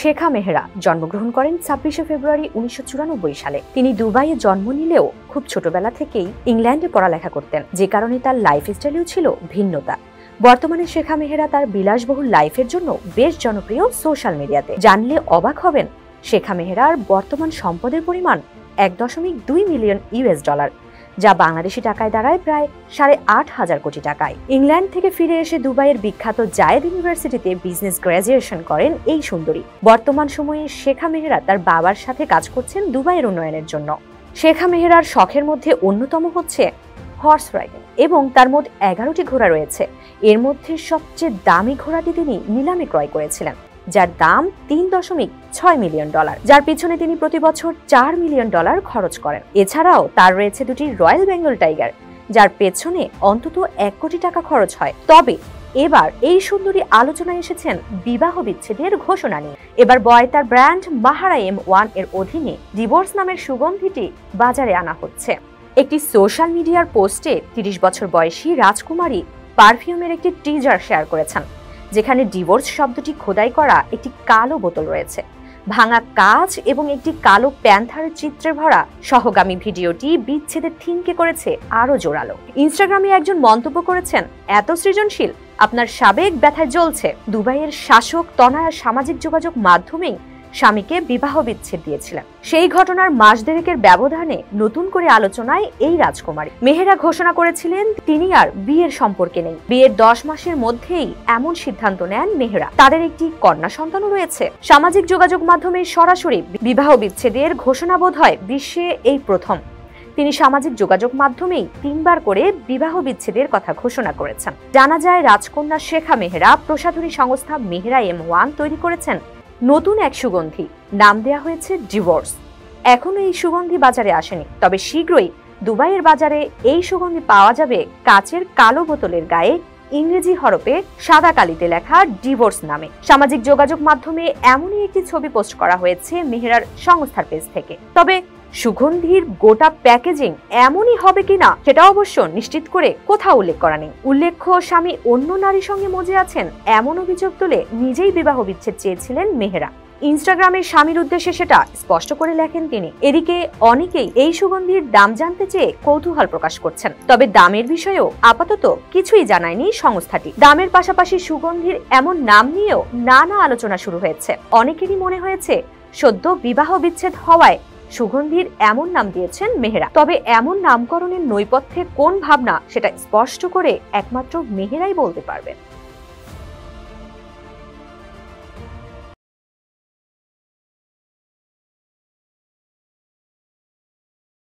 শেখা মেহরা জন্মগ্রহণ করেন ২৬শে ফেব্রুয়ারি ১৯৯৪ সালে। তিনি দুবাইয়ে জন্ম নিলেও খুব ছোটবেলা থেকেই ইংল্যান্ডে পড়ালেখা করতেন, যে কারণে তার লাইফস্টাইলেও ছিল ভিন্নতা। বর্তমানে শেখা মেহরা তার বিলাসবহুল লাইফের জন্য বেশ জনপ্রিয় সোশ্যাল মিডিয়াতে। জানলে অবাক হবেন, শেখা মেহরার বর্তমান সম্পদের পরিমাণ ১.২ মিলিয়ন $, যা বাংলাদেশি টাকায় দাঁড়ায় প্রায় ৮,৫০০ কোটি টাকায়। ইংল্যান্ড থেকে ফিরে এসে দুবাইয়ের বিখ্যাত জায়েদ ইউনিভার্সিটিতে বিজনেস গ্র্যাজুয়েশন করেন এই সুন্দরী। বর্তমান সময়ে শেখা মেহরা তার বাবার সাথে কাজ করছেন দুবাইয়ের উন্নয়নের জন্য। শেখা মেহরার শখের মধ্যে অন্যতম হচ্ছে হর্স রাইডিং, এবং তার মোট ১১টি ঘোড়া রয়েছে। এর মধ্যে সবচেয়ে দামি ঘোড়াটি তিনি নিলামে ক্রয় করেছিলেন, যার দাম $৩.৬ মিলিয়ন, যার পিছনে তিনি প্রতি বছর $৪ মিলিয়ন খরচ করেন। এছাড়াও তার রয়েছে দুটি রয়্যাল বেঙ্গল টাইগার, যার পেছনে অন্তত ১ কোটি টাকা খরচ হয়। তবে এবার এই সুন্দরী আলোচনায় এসেছেন বিবাহ বিচ্ছেদের ঘোষণা নিয়ে। এবার তার ব্র্যান্ড মাহারা M1 এর অধীনে ডিভোর্স নামের সুগন্ধিটি বাজারে আনা হচ্ছে। একটি সোশ্যাল মিডিয়ার পোস্টে ৩০ বছর বয়সী রাজকুমারী পারফিউমের একটি টিজার শেয়ার করেছেন, যেখানে ডিভোর্স শব্দটি খোদাই করা একটি কালো বোতল রয়েছে। ভাঙা কাঁচ এবং একটি কালো প্যান্থারের চিত্রে ভরা সহগামী ভিডিওটি বিচ্ছেদের থিমকে করেছে আরো জোরালো। ইনস্টাগ্রামে একজন মন্তব্য করেছেন, এত সৃজনশীল, আপনার সাবেক ব্যথায় জ্বলছে। দুবাইয়ের শাসক তনয়া সামাজিক যোগাযোগ মাধ্যমেই স্বামীকে বিবাহ বিচ্ছেদ দিয়েছিলেন। সেই ঘটনার মাস দেড়েকের ব্যবধানে নতুন করে আলোচনায় এই রাজকুমারী। মেহরা ঘোষণা করেছিলেন তিনি আর বিয়ের সম্পর্কে নেই। বিয়ের ১০ মাসের মধ্যেই এমন সিদ্ধান্ত নেন মেহরা। তাদের একটি কন্যা সন্তানও রয়েছে। সামাজিক যোগাযোগ মাধ্যমে সরাসরি বিবাহ বিচ্ছেদের ঘোষণা বোধহয় বিশ্বে এই প্রথম। তিনি সামাজিক যোগাযোগ মাধ্যমেই ৩ বার করে বিবাহ বিচ্ছেদের কথা ঘোষণা করেছেন। জানা যায়, রাজকন্যা শেখা মেহরা প্রসাধনী সংস্থা মেহরা M1 তৈরি করেছেন নতুন এক সুগন্ধি, নাম দেয়া হয়েছে ডিভোর্স। এখনো এই সুগন্ধি বাজারে আসেনি, তবে শীঘ্রই দুবাইয়ের বাজারে এই সুগন্ধি পাওয়া যাবে কাচের কালো বোতলের গায়ে ইংরেজি হরফে সাদা কালিতে লেখা ডিভোর্স নামে। সামাজিক যোগাযোগ মাধ্যমে এমনই একটি ছবি পোস্ট করা হয়েছে মেহরার সংস্থার পেজ থেকে। তবে সুগন্ধির গোটা প্যাকেজিং এমনই হবে কিনা সেটা অবশ্য নিশ্চিত করে কোথাও উল্লেখ করা নেই। উল্লেখ্য, স্বামী অন্য নারীর সঙ্গে মজে আছেন এমন অভিযোগ তুলে নিজেই বিবাহ বিচ্ছেদ চেয়েছিলেন মেহরা। ইনস্টাগ্রামে স্বামীর উদ্দেশ্যে সেটা স্পষ্ট করে লেখেন তিনি। এদিকে অনেকেই এই সুগন্ধির দাম জানতে চেয়ে কৌতূহল প্রকাশ করছেন, তবে দামের বিষয়েও আপাতত কিছুই জানায়নি সংস্থাটি। দামের পাশাপাশি সুগন্ধির এমন নাম নিয়েও নানা আলোচনা শুরু হয়েছে। অনেকেরই মনে হয়েছে সদ্য বিবাহ বিচ্ছেদ হওয়ায় সুগন্ধির এমন নাম দিয়েছেন মেহরা। তবে এমন নামকরণের নৈপথ্যে কোন ভাবনা সেটা স্পষ্ট করে একমাত্র মেহরাই বলতে পারবেন।